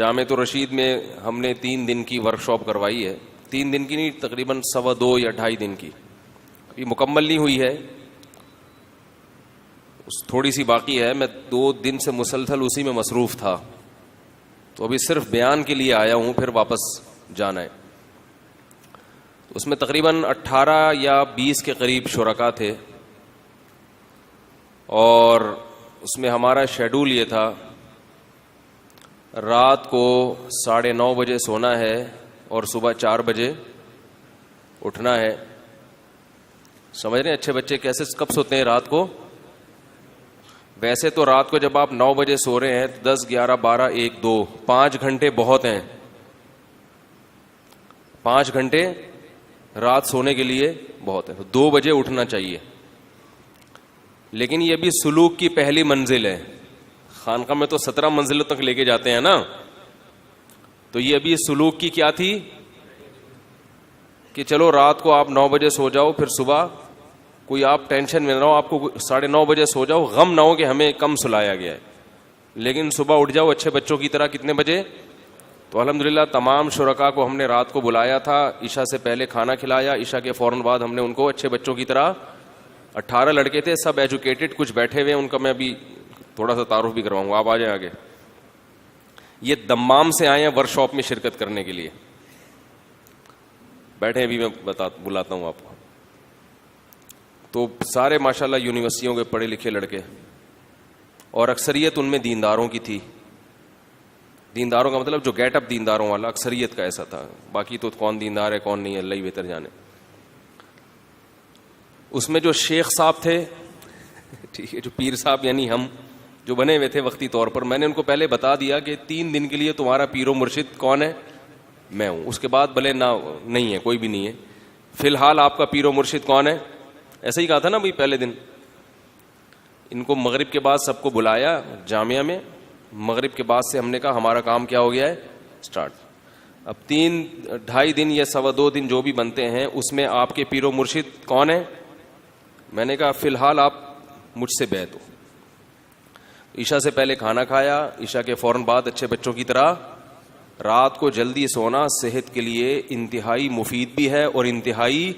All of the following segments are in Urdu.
جامعۃ الرشید میں ہم نے 3 دن کی ورک شاپ کروائی ہے. 3 دن کی نہیں, تقریباً 2.25 یا 2.5 دن کی. ابھی مکمل نہیں ہوئی ہے, تھوڑی سی باقی ہے. میں 2 دن سے مسلسل اسی میں مصروف تھا, تو ابھی صرف بیان کے لیے آیا ہوں, پھر واپس جانا ہے. اس میں تقریباً 18 یا 20 کے قریب شرکاء تھے, اور اس میں ہمارا شیڈول یہ تھا رات کو 9:30 بجے سونا ہے اور صبح 4 بجے اٹھنا ہے. سمجھ رہے ہیں اچھے بچے کیسے کب سوتے ہیں رات کو؟ ویسے تو رات کو جب آپ 9 بجے سو رہے ہیں 10, 11, 12, 1, 2, 5 گھنٹے بہت ہیں. 5 گھنٹے رات سونے کے لیے بہت ہے, 2 بجے اٹھنا چاہیے. لیکن یہ بھی سلوک کی پہلی منزل ہے. خانقاہ میں تو 17 منزلوں تک لے کے جاتے ہیں نا, تو یہ ابھی سلوک کی کیا تھی کہ چلو رات کو آپ 9 بجے سو جاؤ, پھر صبح کوئی آپ ٹینشن میں نہ ہو, آپ کو 9:30 بجے سو جاؤ, غم نہ ہو کہ ہمیں کم سلایا گیا ہے, لیکن صبح اٹھ جاؤ اچھے بچوں کی طرح. کتنے بجے؟ تو الحمدللہ تمام شرکاء کو ہم نے رات کو بلایا تھا, عشاء سے پہلے کھانا کھلایا, عشاء کے فوراً بعد ہم نے ان کو اچھے بچوں کی طرح 18 لڑکے تھے, سب ایجوکیٹڈ, کچھ بیٹھے ہوئے, ان کا میں ابھی تھوڑا سا تعارف بھی کرواؤں گا, آپ آ جائیں آگے. یہ دمام سے آئے ہیں ورک شاپ میں شرکت کرنے کے لیے, بیٹھے ابھی میں بلاتا ہوں آپ کو. تو سارے ماشاءاللہ یونیورسٹیوں کے پڑھے لکھے لڑکے, اور اکثریت ان میں دینداروں کی تھی. دینداروں کا مطلب جو گیٹ اپ دینداروں والا, اکثریت کا ایسا تھا. باقی تو کون دیندار ہے کون نہیں ہے اللہ ہی بہتر جانے. اس میں جو شیخ صاحب تھے, ٹھیک ہے, جو پیر صاحب یعنی ہم جو بنے ہوئے تھے وقتی طور پر, میں نے ان کو پہلے بتا دیا کہ 3 دن کے لیے تمہارا پیر و مرشد کون ہے؟ میں ہوں. اس کے بعد بھلے نہ نہیں ہے, کوئی بھی نہیں ہے, فی الحال آپ کا پیر و مرشد کون ہے؟ ایسا ہی کہا تھا نا بھائی پہلے دن. ان کو مغرب کے بعد سب کو بلایا جامعہ میں, مغرب کے بعد سے ہم نے کہا ہمارا کام کیا ہو گیا ہے سٹارٹ. اب 3, 2.5 دن یا 2.25 دن جو بھی بنتے ہیں, اس میں آپ کے پیر و مرشد کون ہے؟ میں نے کہا فی الحال آپ مجھ سے بیعت ہو. عشاء سے پہلے کھانا کھایا, عشاء کے فوراً بعد اچھے بچوں کی طرح. رات کو جلدی سونا صحت کے لیے انتہائی مفید بھی ہے اور انتہائی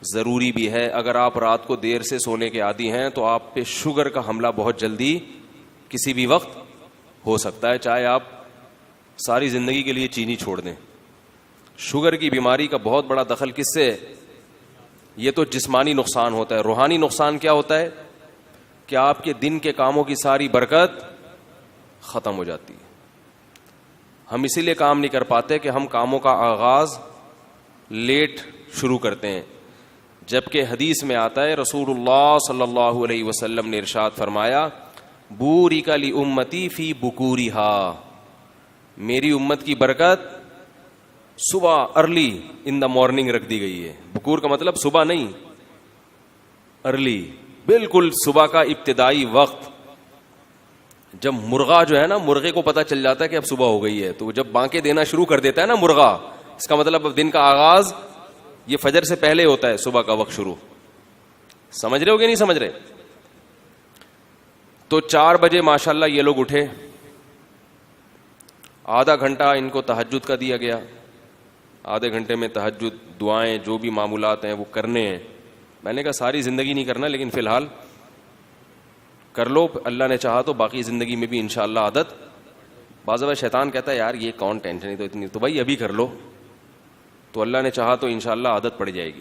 ضروری بھی ہے. اگر آپ رات کو دیر سے سونے کے عادی ہیں تو آپ پہ شوگر کا حملہ بہت جلدی کسی بھی وقت ہو سکتا ہے, چاہے آپ ساری زندگی کے لیے چینی چھوڑ دیں. شوگر کی بیماری کا بہت بڑا دخل کس سے؟ یہ تو جسمانی نقصان ہوتا ہے. روحانی نقصان کیا ہوتا ہے کہ آپ کے دن کے کاموں کی ساری برکت ختم ہو جاتی ہے. ہم اسی لیے کام نہیں کر پاتے کہ ہم کاموں کا آغاز لیٹ شروع کرتے ہیں, جبکہ حدیث میں آتا ہے رسول اللہ صلی اللہ علیہ وسلم نے ارشاد فرمایا بورک لامتی فی بکورہا, میری امت کی برکت صبح ارلی ان دا مارننگ رکھ دی گئی ہے. بکور کا مطلب صبح نہیں, ارلی, بالکل صبح کا ابتدائی وقت. جب مرغا جو ہے نا, مرغے کو پتہ چل جاتا ہے کہ اب صبح ہو گئی ہے, تو جب بانکیں دینا شروع کر دیتا ہے نا مرغا, اس کا مطلب اب دن کا آغاز یہ فجر سے پہلے ہوتا ہے, صبح کا وقت شروع. سمجھ رہے ہو کہ نہیں سمجھ رہے؟ تو 4 بجے ماشاءاللہ یہ لوگ اٹھے, آدھا گھنٹہ ان کو تہجد کا دیا گیا. آدھے گھنٹے میں تہجد, دعائیں, جو بھی معمولات ہیں وہ کرنے ہیں. میں نے کہا ساری زندگی نہیں کرنا, لیکن فی الحال کر لو, اللہ نے چاہا تو باقی زندگی میں بھی انشاءاللہ عادت. بعض دفعہ شیطان کہتا ہے یار یہ کون ٹینشن ہے تو اتنی, تو بھائی ابھی کر لو, تو اللہ نے چاہا تو انشاءاللہ عادت پڑ جائے گی.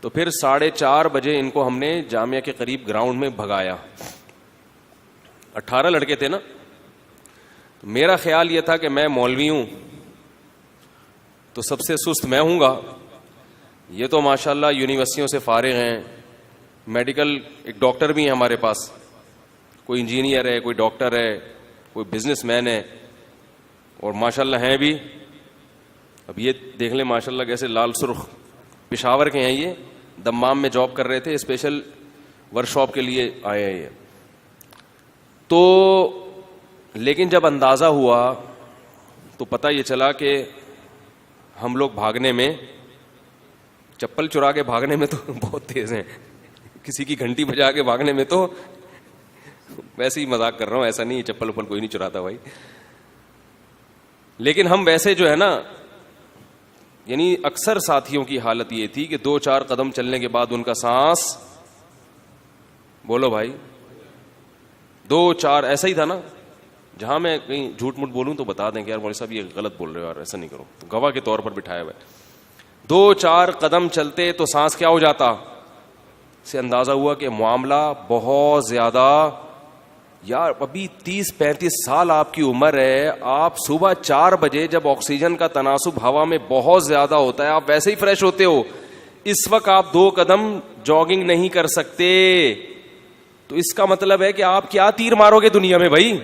تو پھر 4:30 بجے ان کو ہم نے جامعہ کے قریب گراؤنڈ میں بھگایا. 18 لڑکے تھے نا. تو میرا خیال یہ تھا کہ میں مولوی ہوں تو سب سے سست میں ہوں گا, یہ تو ماشاءاللہ یونیورسٹیوں سے فارغ ہیں, میڈیکل, ایک ڈاکٹر بھی ہیں ہمارے پاس, کوئی انجینئر ہے, کوئی ڈاکٹر ہے, کوئی بزنس مین ہے, اور ماشاءاللہ ہیں بھی. اب یہ دیکھ لیں ماشاءاللہ کیسے لال سرخ, پشاور کے ہیں یہ, دمام میں جاب کر رہے تھے, اسپیشل ورک شاپ کے لیے آئے ہیں یہ. تو لیکن جب اندازہ ہوا تو پتہ یہ چلا کہ ہم لوگ بھاگنے میں, چپل چرا کے بھاگنے میں تو بہت تیز ہیں, کسی کی گھنٹی بجا کے بھاگنے میں تو, ویسے ہی مذاق کر رہا ہوں, ایسا نہیں چپل وپل کوئی نہیں چراتا بھائی. لیکن ہم ویسے جو ہے نا, یعنی اکثر ساتھیوں کی حالت یہ تھی کہ 2-4 قدم چلنے کے بعد ان کا سانس, بولو بھائی, 2-4 ایسا ہی تھا نا. جہاں میں کہیں جھوٹ موٹ بولوں تو بتا دیں کہ یار مولوی صاحب یہ غلط بول رہے ہو, یار ایسا نہیں کرو, تو گواہ کے طور پر بٹھایا ہوا ہے. 2-4 قدم چلتے تو سانس کیا ہو جاتا, سے اندازہ ہوا کہ معاملہ بہت زیادہ, یار ابھی 30-35 سال آپ کی عمر ہے, آپ صبح 4 بجے جب آکسیجن کا تناسب ہوا میں بہت زیادہ ہوتا ہے آپ ویسے ہی فریش ہوتے ہو, اس وقت آپ 2 قدم جاگنگ نہیں کر سکتے, تو اس کا مطلب ہے کہ آپ کیا تیر مارو گے دنیا میں بھائی.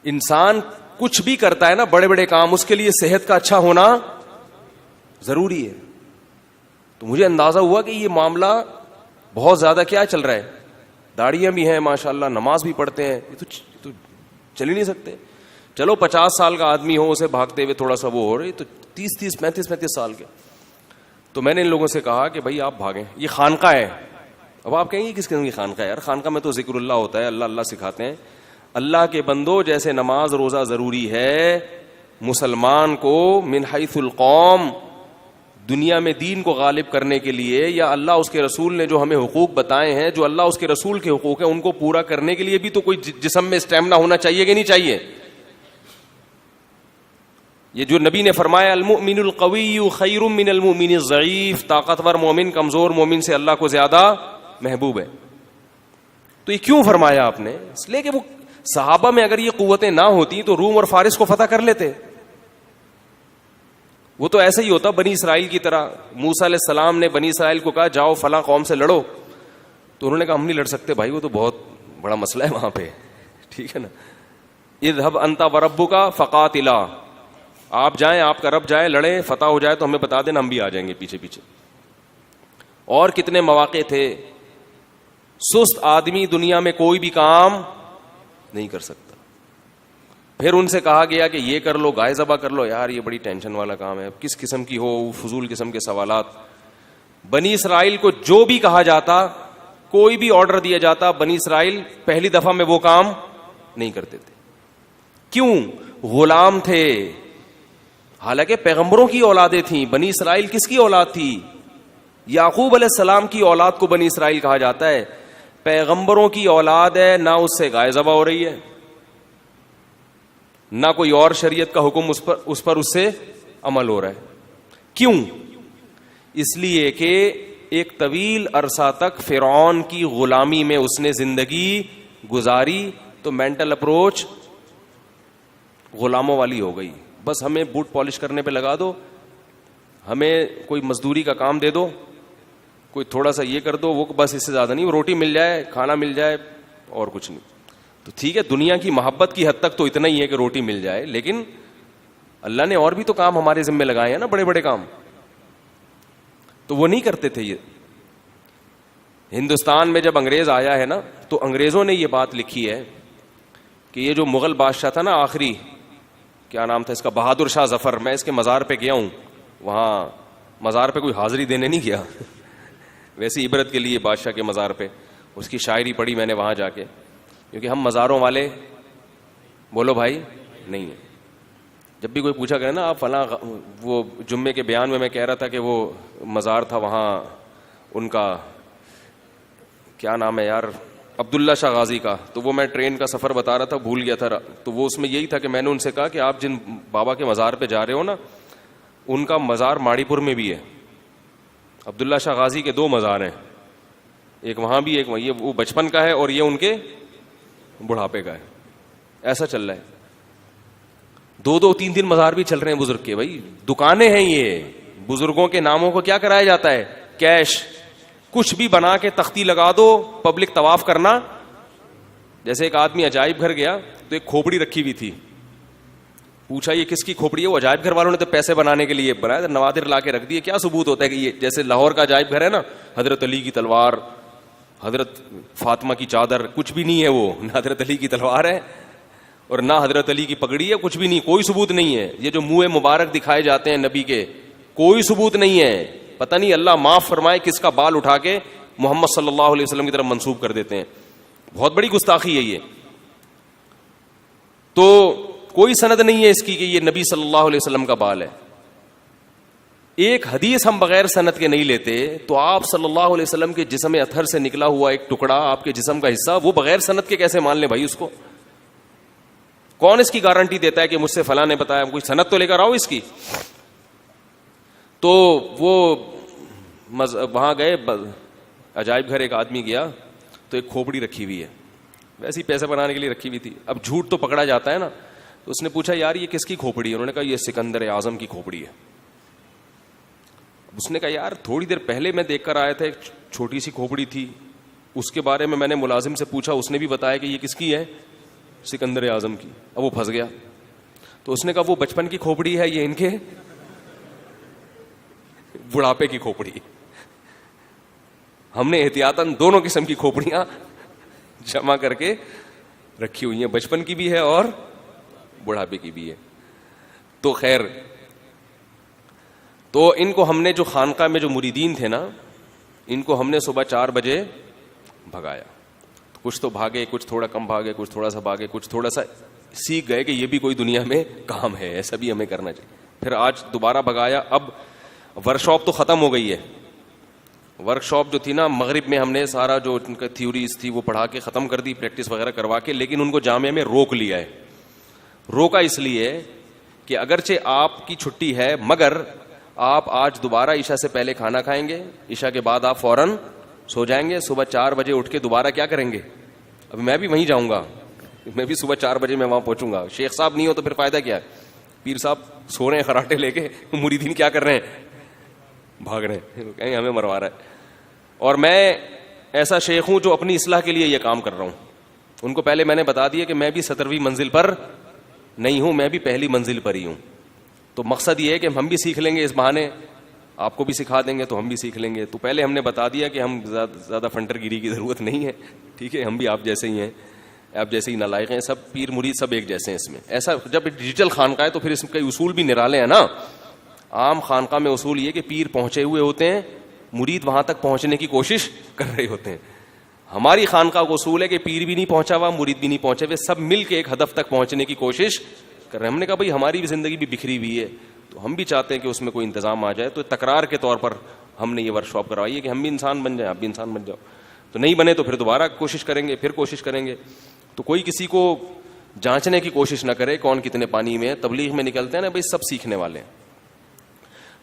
انسان کچھ بھی کرتا ہے نا, بڑے بڑے کام, اس کے لیے صحت کا اچھا ہونا ضروری ہے. تو مجھے اندازہ ہوا کہ یہ معاملہ بہت زیادہ کیا چل رہا ہے, داڑیاں بھی ہیں ماشاءاللہ, نماز بھی پڑھتے ہیں, یہ تو چل ہی نہیں سکتے. چلو 50 سال کا آدمی ہو, اسے بھاگتے ہوئے تھوڑا سا وہ ہو رہی, تو 35 سال کے. تو میں نے ان لوگوں سے کہا کہ بھائی آپ بھاگیں, یہ خانقاہ ہے. اب آپ کہیں گے کس قسم کی خانقاہ ہے یار, خانقاہ میں تو ذکر اللہ ہوتا ہے, اللہ اللہ سکھاتے ہیں. اللہ کے بندو, جیسے نماز روزہ ضروری ہے, مسلمان کو من حیث القوم دنیا میں دین کو غالب کرنے کے لیے, یا اللہ اس کے رسول نے جو ہمیں حقوق بتائے ہیں, جو اللہ اس کے رسول کے حقوق ہیں, ان کو پورا کرنے کے لیے بھی تو کوئی جسم میں اسٹیمنا ہونا چاہیے کہ نہیں چاہیے. یہ جو نبی نے فرمایا المؤمن القوی خیر من المؤمن الضعیف, طاقتور مومن کمزور مومن سے اللہ کو زیادہ محبوب ہے. تو یہ کیوں فرمایا آپ نے؟ اس لیے کہ وہ صحابہ میں اگر یہ قوتیں نہ ہوتی تو روم اور فارس کو فتح کر لیتے. وہ تو ایسا ہی ہوتا بنی اسرائیل کی طرح. موسیٰ علیہ السلام نے بنی اسرائیل کو کہا جاؤ فلاں قوم سے لڑو, تو انہوں نے کہا ہم نہیں لڑ سکتے بھائی, وہ تو بہت بڑا مسئلہ ہے وہاں پہ, ٹھیک ہے نا. اذهب انت وربک فقاتلا, آپ جائیں, آپ کا رب جائے, لڑیں, فتح ہو جائے تو ہمیں بتا دینا, ہم بھی آ جائیں گے پیچھے پیچھے. اور کتنے مواقع تھے, سست آدمی دنیا میں کوئی بھی کام نہیں کر سکتا. پھر ان سے کہا گیا کہ یہ کر لو, گائے ذبح کر لو, یار یہ بڑی ٹینشن والا کام ہے, کس قسم کی ہو, فضول قسم کے سوالات. بنی اسرائیل کو جو بھی کہا جاتا, کوئی بھی آرڈر دیا جاتا, بنی اسرائیل پہلی دفعہ میں وہ کام نہیں کرتے تھے. کیوں؟ غلام تھے. حالانکہ پیغمبروں کی اولادیں تھیں. بنی اسرائیل کس کی اولاد تھی؟ یعقوب علیہ السلام کی اولاد کو بنی اسرائیل کہا جاتا ہے. پیغمبروں کی اولاد ہے, نہ اس سے گائے ذبح ہو رہی ہے, نہ کوئی اور شریعت کا حکم اس پر سے عمل ہو رہا ہے. کیوں؟ اس لیے کہ ایک طویل عرصہ تک فرعون کی غلامی میں اس نے زندگی گزاری, تو مینٹل اپروچ غلاموں والی ہو گئی. بس ہمیں بوٹ پالش کرنے پہ لگا دو, ہمیں کوئی مزدوری کا کام دے دو, کوئی تھوڑا سا یہ کر دو, وہ بس اس سے زیادہ نہیں, روٹی مل جائے, کھانا مل جائے, اور کچھ نہیں. تو ٹھیک ہے, دنیا کی محبت کی حد تک تو اتنا ہی ہے کہ روٹی مل جائے, لیکن اللہ نے اور بھی تو کام ہمارے ذمہ لگائے ہیں نا, بڑے بڑے کام. تو وہ نہیں کرتے تھے. یہ ہندوستان میں جب انگریز آیا ہے نا, تو انگریزوں نے یہ بات لکھی ہے کہ یہ جو مغل بادشاہ تھا نا آخری, کیا نام تھا اس کا, بہادر شاہ ظفر, میں اس کے مزار پہ گیا ہوں, وہاں مزار پہ کوئی حاضری دینے نہیں گیا ویسے عبرت کے لیے بادشاہ کے مزار پہ اس کی شاعری پڑھی میں نے وہاں جا کے, کیونکہ ہم مزاروں والے, بولو بھائی, نہیں ہیں. جب بھی کوئی پوچھا کرے نا آپ فلاں, وہ جمعے کے بیان میں کہہ رہا تھا کہ وہ مزار تھا وہاں ان کا, کیا نام ہے یار, عبداللہ شاہ غازی کا, تو وہ میں ٹرین کا سفر بتا رہا تھا, بھول گیا تھا. تو وہ اس میں یہی تھا کہ میں نے ان سے کہا کہ آپ جن بابا کے مزار پہ جا رہے ہو نا, ان کا مزار ماڑی پور میں بھی ہے. عبداللہ شاہ غازی کے 2 مزار ہیں, ایک وہاں بھی, ایک یہ وہ بچپن کا ہے, اور یہ ان کے بڑھاپے کا ہے. ایسا چل رہا ہے, 2-2 3 مزار بھی چل رہے ہیں بزرگ کے. بھائی دکانیں ہیں یہ, بزرگوں کے ناموں کو کیا کرایا جاتا ہے, کیش. کچھ بھی بنا کے تختی لگا دو, پبلک طواف کرنا. جیسے ایک آدمی عجائب گھر گیا تو ایک کھوپڑی رکھی ہوئی تھی, پوچھا یہ کس کی کھوپڑی ہے, وہ عجائب گھر والوں نے تو پیسے بنانے کے لیے بنایا, نوادر لا کے رکھ دیے. کیا ثبوت ہوتا ہے کہ یہ, جیسے لاہور کا عجائب گھر ہے نا, حضرت علی کی تلوار, حضرت فاطمہ کی چادر, کچھ بھی نہیں ہے وہ, نہ حضرت علی کی تلوار ہے اور نہ حضرت علی کی پگڑی ہے, کچھ بھی نہیں, کوئی ثبوت نہیں ہے. یہ جو منہ مبارک دکھائے جاتے ہیں نبی کے, کوئی ثبوت نہیں ہے. پتہ نہیں اللہ معاف فرمائے کس کا بال اٹھا کے محمد صلی اللہ علیہ وسلم کی طرف منسوب کر دیتے ہیں. بہت بڑی گستاخی ہے یہ. تو کوئی سند نہیں ہے اس کی کہ یہ نبی صلی اللہ علیہ وسلم کا بال ہے. ایک حدیث ہم بغیر سند کے نہیں لیتے, تو آپ صلی اللہ علیہ وسلم کے جسم اطہر سے نکلا ہوا ایک ٹکڑا, آپ کے جسم کا حصہ, وہ بغیر سند کے کیسے مان لیں بھائی اس کو؟ کون اس کی گارنٹی دیتا ہے کہ مجھ سے فلاں نے بتایا؟ کوئی سند تو لے کر آؤ اس کی. تو وہ وہاں گئے, عجائب گھر ایک آدمی گیا تو ایک کھوپڑی رکھی ہوئی ہے, ویسے ہی پیسے بنانے کے لیے رکھی ہوئی تھی. اب جھوٹ تو پکڑا جاتا ہے نا, تو اس نے پوچھا یار یہ کس کی کھوپڑی ہے؟ انہوں نے کہا یہ سکندر اعظم کی کھوپڑی ہے. اس نے کہا یار تھوڑی دیر پہلے میں دیکھ کر آیا تھا ایک چھوٹی سی کھوپڑی تھی, اس کے بارے میں نے ملازم سے پوچھا, اس نے بھی بتایا کہ یہ کس کی ہے؟ سکندر اعظم کی. اب وہ پھنس گیا. تو اس نے کہا وہ بچپن کی کھوپڑی ہے, یہ ان کے بڑھاپے کی کھوپڑی. ہم نے احتیاطاً دونوں قسم کی کھوپڑیاں جمع کر کے رکھی ہوئی ہیں, بچپن کی بھی ہے اور بڑھاپے کی بھی ہے. تو خیر, تو ان کو ہم نے جو خانقاہ میں جو مریدین تھے نا, ان کو ہم نے صبح 4 بجے بھگایا. کچھ تو بھاگے, کچھ تھوڑا کم بھاگے, کچھ تھوڑا سا بھاگے, کچھ تھوڑا سا سیکھ گئے کہ یہ بھی کوئی دنیا میں کام ہے, ایسا بھی ہمیں کرنا چاہیے. پھر آج دوبارہ بھگایا. اب ورکشاپ تو ختم ہو گئی ہے. ورکشاپ جو تھی نا مغرب میں, ہم نے سارا جو ان کا تھیوریز تھی وہ پڑھا کے ختم کر دی, پریکٹس وغیرہ کروا کے, لیکن ان کو جامعہ میں روک لیا ہے. روکا اس لیے کہ اگرچہ آپ کی چھٹی ہے, مگر آپ آج دوبارہ عشاء سے پہلے کھانا کھائیں گے, عشاء کے بعد آپ فوراً سو جائیں گے, صبح 4 بجے اٹھ کے دوبارہ کیا کریں گے؟ اب میں بھی وہیں جاؤں گا, میں بھی صبح 4 بجے میں وہاں پہنچوں گا. شیخ صاحب نہیں ہو تو پھر فائدہ کیا ہے؟ پیر صاحب سو رہے ہیں خراٹے لے کے, مریدین کیا کر رہے ہیں؟ بھاگ رہے ہیں, کہیں ہمیں مروا رہا ہے. اور میں ایسا شیخ ہوں جو اپنی اصلاح کے لیے یہ کام کر رہا ہوں. ان کو پہلے میں نے بتا دیا کہ میں بھی 17ویں منزل پر نہیں ہوں, میں بھی پہلی منزل پر ہی ہوں. تو مقصد یہ ہے کہ ہم بھی سیکھ لیں گے اس بہانے, آپ کو بھی سکھا دیں گے تو ہم بھی سیکھ لیں گے. تو پہلے ہم نے بتا دیا کہ ہم زیادہ فنٹر گیری کی ضرورت نہیں ہے, ٹھیک ہے, ہم بھی آپ جیسے ہی ہیں, آپ جیسے ہی نالائق ہیں, سب پیر مرید سب ایک جیسے ہیں اس میں. ایسا جب ڈیجیٹل خانقاہ ہے تو پھر اس کے اصول بھی نرالے ہیں نا. عام خانقاہ میں اصول یہ کہ پیر پہنچے ہوئے ہوتے ہیں, مرید وہاں تک پہنچنے کی کوشش کر رہے ہوتے ہیں. ہماری خانقاہ کا اصول ہے کہ پیر بھی نہیں پہنچا ہوا, مرید بھی نہیں پہنچے ہوئے, سب مل کے ایک ہدف تک پہنچنے کی کوشش کر رہے ہیں. ہم نے کہا بھائی ہماری بھی زندگی بھی بکھری ہوئی ہے, تو ہم بھی چاہتے ہیں کہ اس میں کوئی انتظام آ جائے. تو تکرار کے طور پر ہم نے یہ ورکشاپ کروائی ہے کہ ہم بھی انسان بن جائیں, آپ بھی انسان بن جاؤ. تو نہیں بنے تو پھر دوبارہ کوشش کریں گے, پھر کوشش کریں گے. تو کوئی کسی کو جانچنے کی کوشش نہ کرے کون کتنے پانی میں ہے. تبلیغ میں نکلتے ہیں نا بھائی, سب سیکھنے والے ہیں.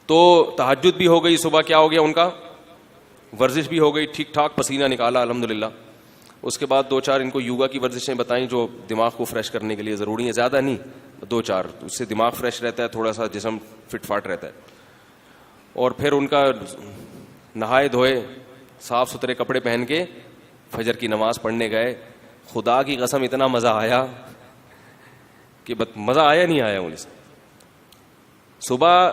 تو تہجد بھی ہو گئی, صبح کیا ہو گیا ان کا, ورزش بھی ہو گئی, ٹھیک ٹھاک پسینہ نکالا الحمدللہ. اس کے بعد 2-4 ان کو یوگا کی ورزشیں بتائیں جو دماغ کو فریش کرنے کے لیے ضروری ہیں, زیادہ نہیں, 2-4, اس سے دماغ فریش رہتا ہے, تھوڑا سا جسم فٹ فاٹ رہتا ہے. اور پھر ان کا نہائے دھوئے, صاف ستھرے کپڑے پہن کے فجر کی نماز پڑھنے گئے. خدا کی قسم اتنا مزہ آیا کہ مزہ آیا نہیں آیا انہیں سے. صبح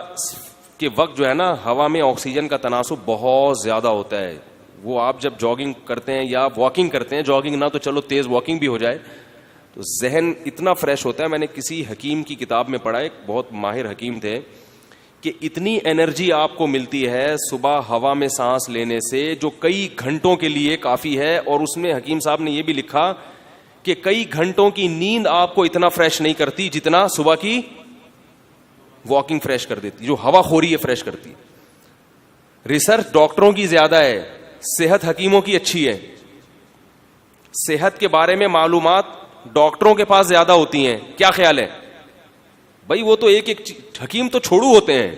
کے وقت جو ہے نا ہوا میں آکسیجن کا تناسب بہت زیادہ ہوتا ہے. وہ آپ جب جاگنگ کرتے ہیں یا واکنگ کرتے ہیں, جاگنگ نہ تو چلو تیز واکنگ بھی ہو جائے, تو ذہن اتنا فریش ہوتا ہے. میں نے کسی حکیم کی کتاب میں پڑھا, ایک بہت ماہر حکیم تھے, کہ اتنی انرجی آپ کو ملتی ہے صبح ہوا میں سانس لینے سے جو کئی گھنٹوں کے لیے کافی ہے. اور اس میں حکیم صاحب نے یہ بھی لکھا کہ کئی گھنٹوں کی نیند آپ کو اتنا فریش نہیں کرتی جتنا صبح کی واکنگ فریش کر دیتی, جو ہوا خوری ہے فریش کرتی. ریسرچ ڈاکٹروں کی زیادہ ہے, صحت حکیموں کی اچھی ہے. صحت کے بارے میں معلومات ڈاکٹروں کے پاس زیادہ ہوتی ہیں. کیا خیال ہے بھائی؟ وہ تو ایک حکیم تو چھوڑو ہوتے ہیں.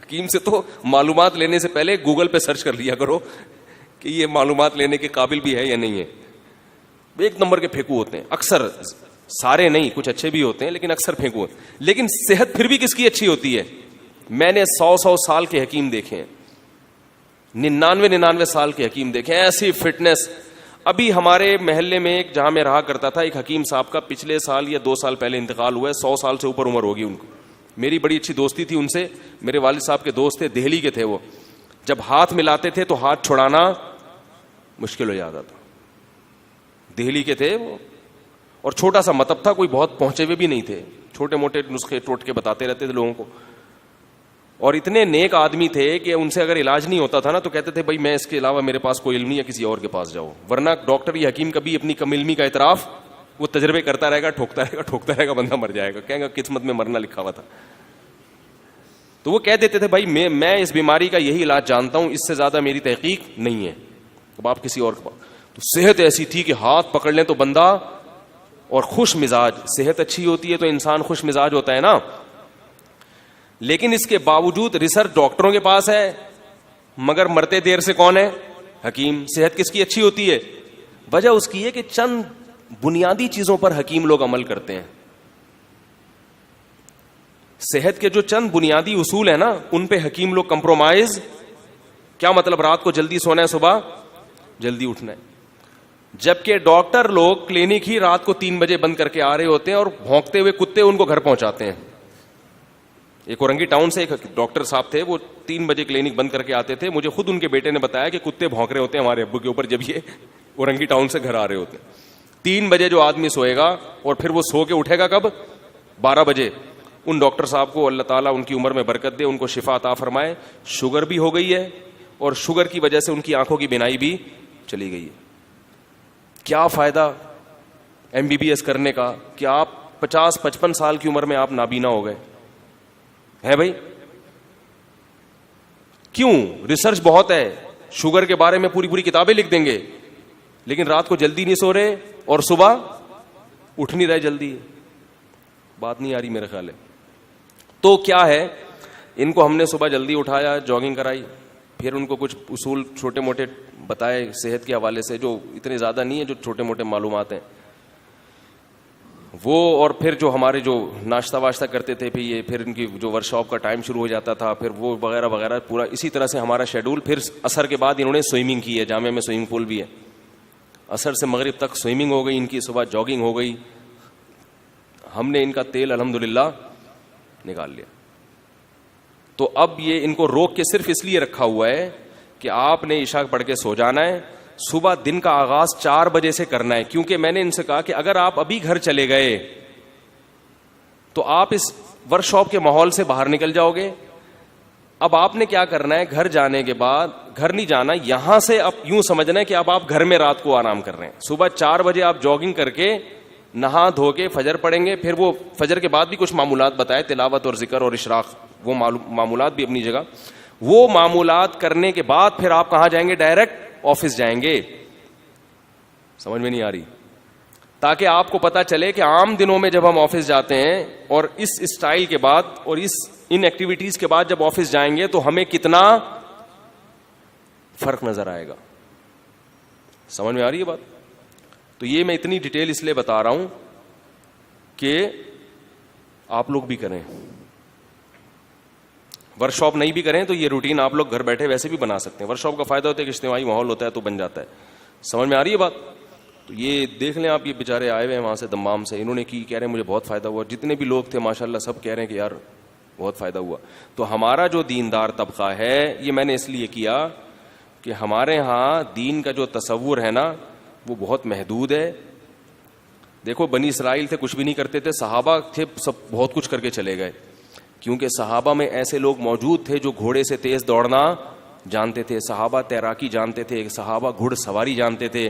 حکیم سے تو معلومات لینے سے پہلے گوگل پہ سرچ کر لیا کرو کہ یہ معلومات لینے کے قابل بھی ہے یا نہیں ہے. ایک نمبر کے پھینکو ہوتے ہیں اکثر, سارے نہیں, کچھ اچھے بھی ہوتے ہیں لیکن اکثر پھینکو ہوتے ہیں. لیکن صحت پھر بھی کس کی اچھی ہوتی ہے؟ میں نے 100 سال کے حکیم دیکھے ہیں, 99 سال کے حکیم دیکھے ہیں, ایسی فٹنس. ابھی ہمارے محلے میں ایک جہاں میں رہا کرتا تھا, ایک حکیم صاحب کا پچھلے سال یا 2 سال پہلے انتقال ہوا ہے. 100 سال سے اوپر عمر ہوگی ان کو. میری بڑی اچھی دوستی تھی ان سے, میرے والد صاحب کے دوست تھے, دہلی کے تھے وہ. جب ہاتھ ملاتے تھے تو ہاتھ چھڑانا مشکل ہو جاتا تھا. دہلی کے تھے وہ, اور چھوٹا سا مطلب تھا, کوئی بہت پہنچے ہوئے بھی نہیں تھے, چھوٹے موٹے نسخے ٹوٹکے بتاتے رہتے تھے لوگوں کو. اور اتنے نیک آدمی تھے کہ ان سے اگر علاج نہیں ہوتا تھا نا تو کہتے تھے بھائی میں اس کے علاوہ میرے پاس کوئی علم نہیں ہے, کسی اور کے پاس جاؤ. ورنہ ڈاکٹر یا حکیم کبھی اپنی کم علمی کا اعتراف وہ تجربے کرتا رہے گا, ٹھوکتا رہے گا, بندہ مر جائے گا, کہیں گا قسمت میں مرنا لکھا ہوا تھا. تو وہ کہہ دیتے تھے بھائی میں اس بیماری کا یہی علاج جانتا ہوں, اس سے زیادہ میری تحقیق نہیں ہے. اب آپ کسی اور کے پاس, تو صحت ایسی تھی کہ ہاتھ پکڑ لیں تو بندہ, اور خوش مزاج, صحت اچھی ہوتی ہے تو انسان خوش مزاج ہوتا ہے نا. لیکن اس کے باوجود ریسرچ ڈاکٹروں کے پاس ہے, مگر مرتے دیر سے کون ہے؟ حکیم. صحت کس کی اچھی ہوتی ہے؟ وجہ اس کی ہے کہ چند بنیادی چیزوں پر حکیم لوگ عمل کرتے ہیں. صحت کے جو چند بنیادی اصول ہیں نا, ان پہ حکیم لوگ کمپرومائز. کیا مطلب؟ رات کو جلدی سونا ہے, صبح جلدی اٹھنا ہے. جبکہ ڈاکٹر لوگ کلینک ہی رات کو 3 بجے بند کر کے آ رہے ہوتے ہیں, اور بھونکتے ہوئے کتے ان کو گھر پہنچاتے ہیں. ایک اورنگی ٹاؤن سے ایک ڈاکٹر صاحب تھے, وہ 3 بجے کلینک بند کر کے آتے تھے. مجھے خود ان کے بیٹے نے بتایا کہ کتے بھونک رہے ہوتے ہیں ہمارے ابو کے اوپر جب یہ اورنگی ٹاؤن سے گھر آ رہے ہوتے ہیں. 3 بجے جو آدمی سوئے گا اور پھر وہ سو کے اٹھے گا کب؟ 12 بجے. ان ڈاکٹر صاحب کو اللہ تعالیٰ ان کی عمر میں برکت دے, ان کو شفا عطا فرمائے. شوگر بھی ہو گئی ہے, اور شوگر کی وجہ سے ان کی آنکھوں کی بینائی بھی چلی گئی ہے. کیا فائدہ MBBS کرنے کا کہ آپ 50-55 سال کی عمر میں آپ نابینا ہو گئے ہے بھائی. کیوں؟ ریسرچ بہت ہے, شوگر کے بارے میں پوری کتابیں لکھ دیں گے, لیکن رات کو جلدی نہیں سو رہے اور صبح اٹھ نہیں رہے جلدی. بات نہیں آ رہی میرے خیال ہے. تو کیا ہے, ان کو ہم نے صبح جلدی اٹھایا, جاگنگ کرائی, پھر ان کو کچھ اصول چھوٹے موٹے بتائے صحت کے حوالے سے, جو اتنے زیادہ نہیں ہیں, جو چھوٹے موٹے معلومات ہیں وہ. اور پھر جو ہمارے جو ناشتہ واشتہ کرتے تھے, پھر ان کی جو ورک شاپ کا ٹائم شروع ہو جاتا تھا, پھر وہ وغیرہ وغیرہ, پورا اسی طرح سے ہمارا شیڈول. پھر عصر کے بعد انہوں نے سوئمنگ کی ہے, جامعہ میں سوئمنگ پول بھی ہے. عصر سے مغرب تک سوئمنگ ہو گئی ان کی, صبح جاگنگ ہو گئی. ہم نے ان کا تیل الحمدللہ نکال لیا. تو اب یہ ان کو روک کے صرف اس لیے رکھا ہوا ہے کہ آپ نے عشاء پڑھ کے سو جانا ہے, صبح دن کا آغاز 4 بجے سے کرنا ہے. کیونکہ میں نے ان سے کہا کہ اگر آپ ابھی گھر چلے گئے تو آپ اس ورک شاپ کے ماحول سے باہر نکل جاؤ گے. اب آپ نے کیا کرنا ہے, گھر جانے کے بعد, گھر نہیں جانا, یہاں سے اب یوں سمجھنا ہے کہ اب آپ گھر میں رات کو آرام کر رہے ہیں. صبح 4 بجے آپ جاگنگ کر کے نہا دھو کے فجر پڑھیں گے. پھر وہ فجر کے بعد بھی کچھ معمولات بتائے, تلاوت اور ذکر اور اشراق, وہ معمولات بھی اپنی جگہ. وہ معمولات کرنے کے بعد پھر آپ کہاں جائیں گے؟ ڈائریکٹ آفس جائیں گے. سمجھ میں نہیں آ رہی؟ تاکہ آپ کو پتا چلے کہ عام دنوں میں جب ہم آفس جاتے ہیں اور اس اسٹائل کے بعد اور ان ایکٹیویٹیز کے بعد جب آفس جائیں گے تو ہمیں کتنا فرق نظر آئے گا. سمجھ میں آ رہی ہے بات؟ تو یہ میں اتنی ڈیٹیل اس لیے بتا رہا ہوں کہ آپ لوگ بھی کریں. ورک شاپ نہیں بھی کریں تو یہ روٹین آپ لوگ گھر بیٹھے ویسے بھی بنا سکتے ہیں. ورک شاپ کا فائدہ ہوتا ہے کہ اجتماعی ماحول ہوتا ہے تو بن جاتا ہے. سمجھ میں آ رہی ہے بات؟ تو یہ دیکھ لیں آپ, یہ بیچارے آئے ہوئے ہیں وہاں سے دمام سے, انہوں نے کی, کہہ رہے ہیں مجھے بہت فائدہ ہوا. جتنے بھی لوگ تھے ماشاءاللہ سب کہہ رہے ہیں کہ یار بہت فائدہ ہوا. تو ہمارا جو دیندار طبقہ ہے, یہ میں نے اس لیے کیا کہ ہمارے ہاں دین کا جو تصور ہے نا وہ بہت محدود ہے. دیکھو بنی اسرائیل تھے, کچھ بھی نہیں کرتے تھے, صحابہ تھے سب بہت کچھ کر کے چلے گئے. کیونکہ صحابہ میں ایسے لوگ موجود تھے جو گھوڑے سے تیز دوڑنا جانتے تھے, صحابہ تیراکی جانتے تھے, صحابہ گھڑ سواری جانتے تھے,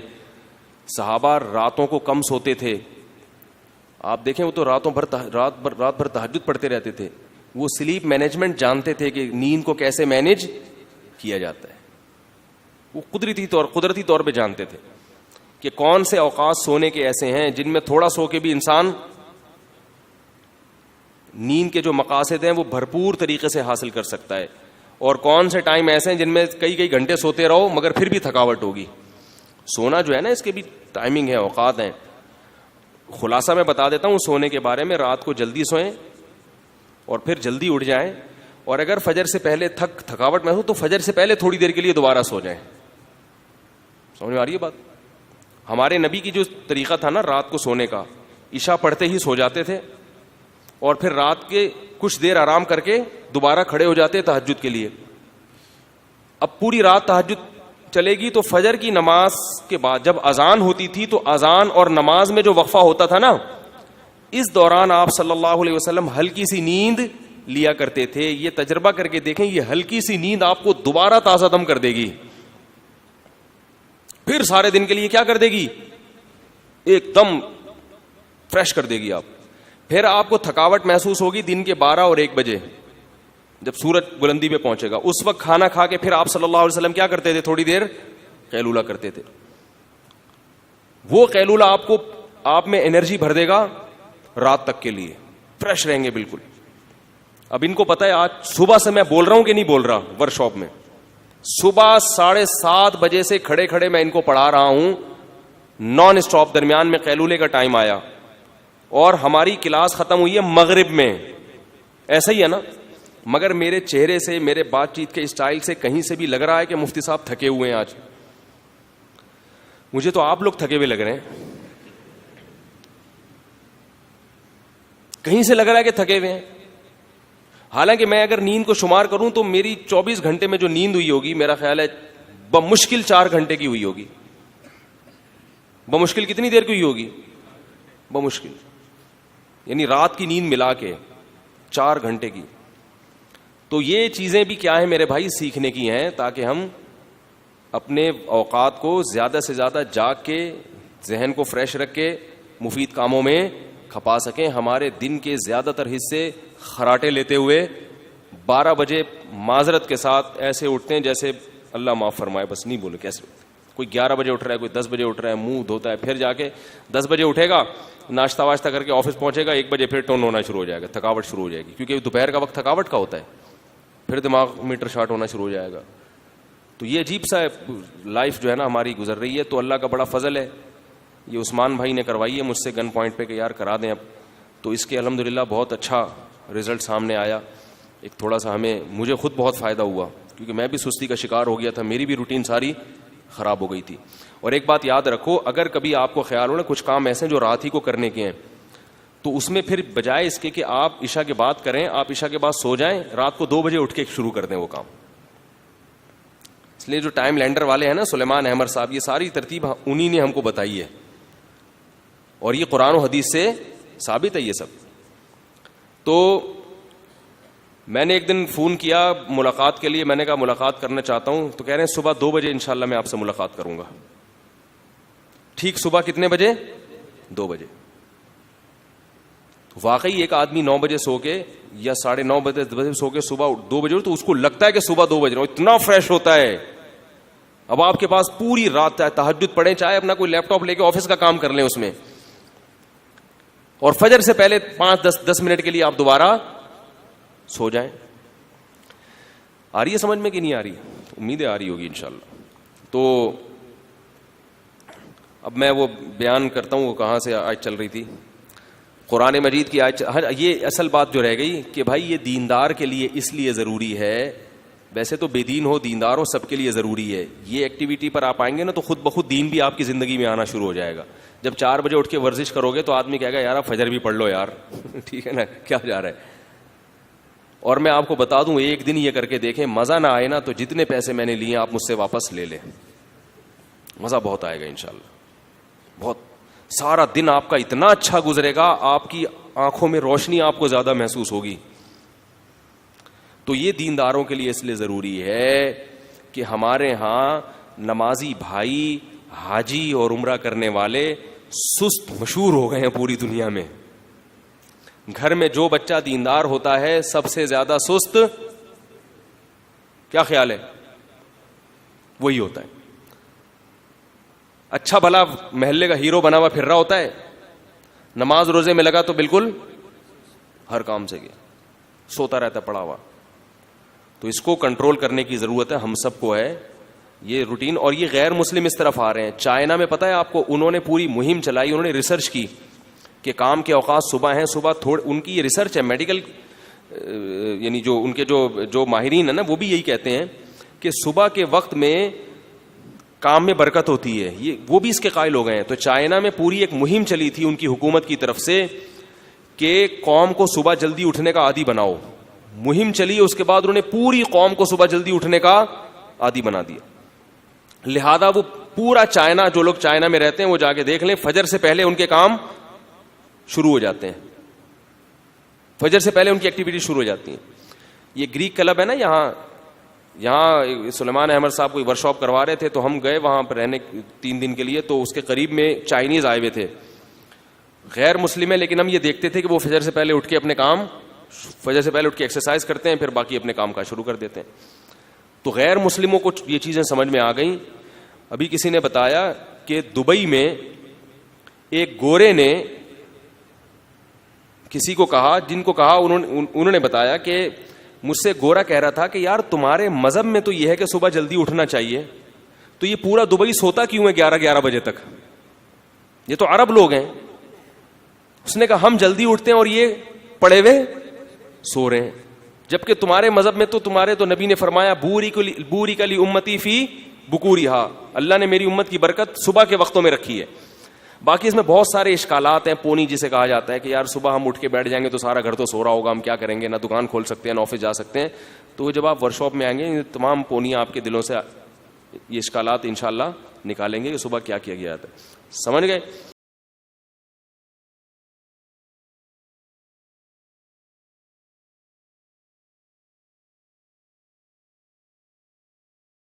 صحابہ راتوں کو کم سوتے تھے. آپ دیکھیں وہ تو رات بھر تہجد پڑھتے رہتے تھے. وہ سلیپ مینجمنٹ جانتے تھے کہ نیند کو کیسے مینج کیا جاتا ہے. وہ قدرتی طور پہ جانتے تھے کہ کون سے اوقات سونے کے ایسے ہیں جن میں تھوڑا سو کے بھی انسان نیند کے جو مقاصد ہیں وہ بھرپور طریقے سے حاصل کر سکتا ہے, اور کون سے ٹائم ایسے ہیں جن میں کئی گھنٹے سوتے رہو مگر پھر بھی تھکاوٹ ہوگی. سونا جو ہے نا اس کے بھی ٹائمنگ ہے, اوقات ہیں. خلاصہ میں بتا دیتا ہوں سونے کے بارے میں. رات کو جلدی سوئیں اور پھر جلدی اٹھ جائیں, اور اگر فجر سے پہلے تھکاوٹ محسوس تو فجر سے پہلے تھوڑی دیر کے لیے دوبارہ سو جائیں. سمجھ میں آ رہی ہے بات؟ ہمارے نبی کی جو طریقہ تھا نا رات کو سونے کا, عشاء پڑھتے ہی سو جاتے تھے اور پھر رات کے کچھ دیر آرام کر کے دوبارہ کھڑے ہو جاتے تہجد کے لیے. اب پوری رات تہجد چلے گی تو فجر کی نماز کے بعد جب اذان ہوتی تھی تو اذان اور نماز میں جو وقفہ ہوتا تھا نا, اس دوران آپ صلی اللہ علیہ وسلم ہلکی سی نیند لیا کرتے تھے. یہ تجربہ کر کے دیکھیں, یہ ہلکی سی نیند آپ کو دوبارہ تازہ دم کر دے گی, پھر سارے دن کے لیے کیا کر دے گی, ایک دم فریش کر دے گی. آپ پھر آپ کو تھکاوٹ محسوس ہوگی دن کے 12 اور 1 بجے جب سورج بلندی پہ پہنچے گا. اس وقت کھانا کھا کے پھر آپ صلی اللہ علیہ وسلم کیا کرتے تھے؟ تھوڑی دیر قیلولہ کرتے تھے. وہ قیلولہ آپ میں انرجی بھر دے گا رات تک کے لیے, فریش رہیں گے بالکل. اب ان کو پتا ہے آج صبح سے میں بول رہا ہوں کہ نہیں بول رہا, ورک شاپ میں صبح 7:30 بجے سے کھڑے کھڑے میں ان کو پڑھا رہا ہوں نان اسٹاپ. درمیان میں قیلولے کا ٹائم آیا اور ہماری کلاس ختم ہوئی ہے مغرب میں. ایسا ہی ہے نا؟ مگر میرے چہرے سے, میرے بات چیت کے اسٹائل سے کہیں سے بھی لگ رہا ہے کہ مفتی صاحب تھکے ہوئے ہیں آج. مجھے تو آپ لوگ تھکے ہوئے لگ رہے ہیں, کہیں سے لگ رہا ہے کہ تھکے ہوئے ہیں. حالانکہ میں اگر نیند کو شمار کروں تو میری 24 گھنٹے میں جو نیند ہوئی ہوگی میرا خیال ہے بمشکل 4 گھنٹے کی ہوئی ہوگی. بمشکل کتنی دیر کی ہوئی ہوگی؟ بمشکل یعنی رات کی نیند ملا کے 4 گھنٹے کی. تو یہ چیزیں بھی کیا ہیں میرے بھائی؟ سیکھنے کی ہیں, تاکہ ہم اپنے اوقات کو زیادہ سے زیادہ جاگ کے ذہن کو فریش رکھ کے مفید کاموں میں کھپا سکیں. ہمارے دن کے زیادہ تر حصے خراٹے لیتے ہوئے 12 بجے معذرت کے ساتھ ایسے اٹھتے ہیں جیسے اللہ معاف فرمائے, بس نہیں بولے کیسے. کوئی 11 بجے اٹھ رہا ہے, کوئی 10 بجے اٹھ رہا ہے, منہ دھوتا ہے, پھر جا کے 10 بجے اٹھے گا, ناشتہ واشتہ کر کے آفس پہنچے گا, 1 بجے پھر ٹون ہونا شروع ہو جائے گا, تھکاوٹ شروع ہو جائے گی, کیونکہ دوپہر کا وقت تھکاوٹ کا ہوتا ہے. پھر دماغ میٹر شارٹ ہونا شروع ہو جائے گا. تو یہ عجیب سا لائف جو ہے نا ہماری گزر رہی ہے. تو اللہ کا بڑا فضل ہے, یہ عثمان بھائی نے کروائی ہے مجھ سے گن پوائنٹ پہ کہ یار کرا دیں اب. تو اس کے الحمدللہ بہت اچھا رزلٹ سامنے آیا. ایک تھوڑا سا مجھے خود بہت فائدہ ہوا, کیونکہ میں بھی سستی کا شکار ہو گیا تھا, میری بھی روٹین ساری خراب ہو گئی تھی. اور ایک بات یاد رکھو, اگر کبھی آپ کو خیال ہو نا کچھ کام ایسے جو رات ہی کو کرنے کے ہیں, تو اس میں پھر بجائے اس کے کہ آپ عشاء کے بعد کریں, آپ عشاء کے بعد سو جائیں, رات کو 2 بجے اٹھ کے شروع کر دیں وہ کام. اس لیے جو ٹائم لینڈر والے ہیں نا سلیمان احمد صاحب, یہ ساری ترتیب انہی نے ہم کو بتائی ہے, اور یہ قرآن و حدیث سے ثابت ہے یہ سب. تو میں نے ایک دن فون کیا ملاقات کے لیے, میں نے کہا ملاقات کرنا چاہتا ہوں. تو کہہ رہے ہیں صبح 2 بجے انشاءاللہ میں آپ سے ملاقات کروں گا. ٹھیک صبح کتنے بجے؟ 2 بجے. واقعی ایک آدمی 9 بجے سو کے یا 9:30 بجے سو کے صبح 2 بجے تو اس کو لگتا ہے کہ صبح 2 بج رہا ہوں, اتنا فریش ہوتا ہے. اب آپ کے پاس پوری رات تہجد پڑھیں, چاہے اپنا کوئی لیپ ٹاپ لے کے آفس کا کام کر لیں اس میں, اور فجر سے پہلے 5-10 منٹ کے لیے آپ دوبارہ سو جائیں. آ رہی ہے سمجھ میں کہ نہیں آ رہی؟ امیدیں آ رہی ہوگی انشاءاللہ. تو اب میں وہ بیان کرتا ہوں وہ کہاں سے آج چل رہی تھی, قرآن مجید کی آج. یہ اصل بات جو رہ گئی کہ بھائی یہ دیندار کے لیے اس لیے ضروری ہے, ویسے تو بے دین ہو دیندار ہو سب کے لیے ضروری ہے. یہ ایکٹیویٹی پر آپ آئیں گے نا تو خود بخود دین بھی آپ کی زندگی میں آنا شروع ہو جائے گا. جب 4 بجے اٹھ کے ورزش کرو گے تو آدمی کہے گا یار آپ فجر بھی پڑھ لو یار ٹھیک ہے نا, کیا جا رہا ہے. اور میں آپ کو بتا دوں ایک دن یہ کر کے دیکھیں, مزہ نہ آئے نا تو جتنے پیسے میں نے لیے آپ مجھ سے واپس لے لیں, مزہ بہت آئے گا انشاءاللہ. بہت سارا دن آپ کا اتنا اچھا گزرے گا, آپ کی آنکھوں میں روشنی آپ کو زیادہ محسوس ہوگی. تو یہ دینداروں کے لیے اس لیے ضروری ہے کہ ہمارے ہاں نمازی بھائی, حاجی اور عمرہ کرنے والے سست مشہور ہو گئے ہیں پوری دنیا میں. گھر میں جو بچہ دیندار ہوتا ہے سب سے زیادہ سست, کیا خیال ہے, وہی ہوتا ہے. اچھا بھلا محلے کا ہیرو بنا ہوا پھر رہا ہوتا ہے, نماز روزے میں لگا تو بالکل ہر کام سے گیا, سوتا رہتا پڑا ہوا. تو اس کو کنٹرول کرنے کی ضرورت ہے, ہم سب کو ہے یہ روٹین. اور یہ غیر مسلم اس طرف آ رہے ہیں. چائنا میں پتہ ہے آپ کو, انہوں نے پوری مہم چلائی, انہوں نے ریسرچ کی کہ کام کے اوقات صبح ہیں, صبح ان کی یہ ریسرچ ہے میڈیکل, یعنی جو ان کے جو ماہرین ہیں نا وہ بھی یہی کہتے ہیں کہ صبح کے وقت میں کام میں برکت ہوتی ہے. یہ وہ بھی اس کے قائل ہو گئے ہیں. تو چائنا میں پوری ایک مہم چلی تھی ان کی حکومت کی طرف سے کہ قوم کو صبح جلدی اٹھنے کا عادی بناؤ. مہم چلی, اس کے بعد انہوں نے پوری قوم کو صبح جلدی اٹھنے کا عادی بنا دیا. لہذا وہ پورا چائنا, جو لوگ چائنا میں رہتے ہیں وہ جا کے دیکھ لیں, فجر سے پہلے ان کے کام شروع ہو جاتے ہیں, فجر سے پہلے ان کی ایکٹیویٹی شروع ہو جاتی ہیں. یہ گریک کلب ہے نا یہاں سلیمان احمد صاحب کوئی ورک شاپ کروا رہے تھے, تو ہم گئے وہاں پر رہنے 3 دن کے لیے. تو اس کے قریب میں چائنیز آئے ہوئے تھے, غیر مسلم ہے لیکن ہم یہ دیکھتے تھے کہ وہ فجر سے پہلے اٹھ کے اپنے کام، فجر سے پہلے اٹھ کے ایکسرسائز کرتے ہیں، پھر باقی اپنے کام کا شروع کر دیتے ہیں. تو غیر مسلموں کو یہ چیزیں سمجھ میں آ گئیں. ابھی کسی نے بتایا کہ دبئی میں ایک گورے نے کسی کو کہا، جن کو کہا انہوں نے بتایا کہ مجھ سے گورا کہہ رہا تھا کہ یار تمہارے مذہب میں تو یہ ہے کہ صبح جلدی اٹھنا چاہیے، تو یہ پورا دبئی سوتا کیوں ہے 11 بجے تک؟ یہ تو عرب لوگ ہیں. اس نے کہا ہم جلدی اٹھتے ہیں اور یہ پڑے ہوئے سو رہے ہیں، جبکہ تمہارے مذہب میں تو تمہارے تو نبی نے فرمایا بوری کلی امتی فی بکوریہا، اللہ نے میری امت کی برکت صبح کے وقتوں میں رکھی ہے. باقی اس میں بہت سارے اشکالات ہیں. پونی جسے کہا جاتا ہے کہ یار صبح ہم اٹھ کے بیٹھ جائیں گے تو سارا گھر تو سو رہا ہوگا، ہم کیا کریں گے، نہ دکان کھول سکتے ہیں نہ آفس جا سکتے ہیں. تو جب آپ ورک شاپ میں آئیں گے تمام پونیاں آپ کے دلوں سے یہ اشکالات انشاءاللہ نکالیں گے کہ صبح کیا کیا گیا تھا. سمجھ گئے؟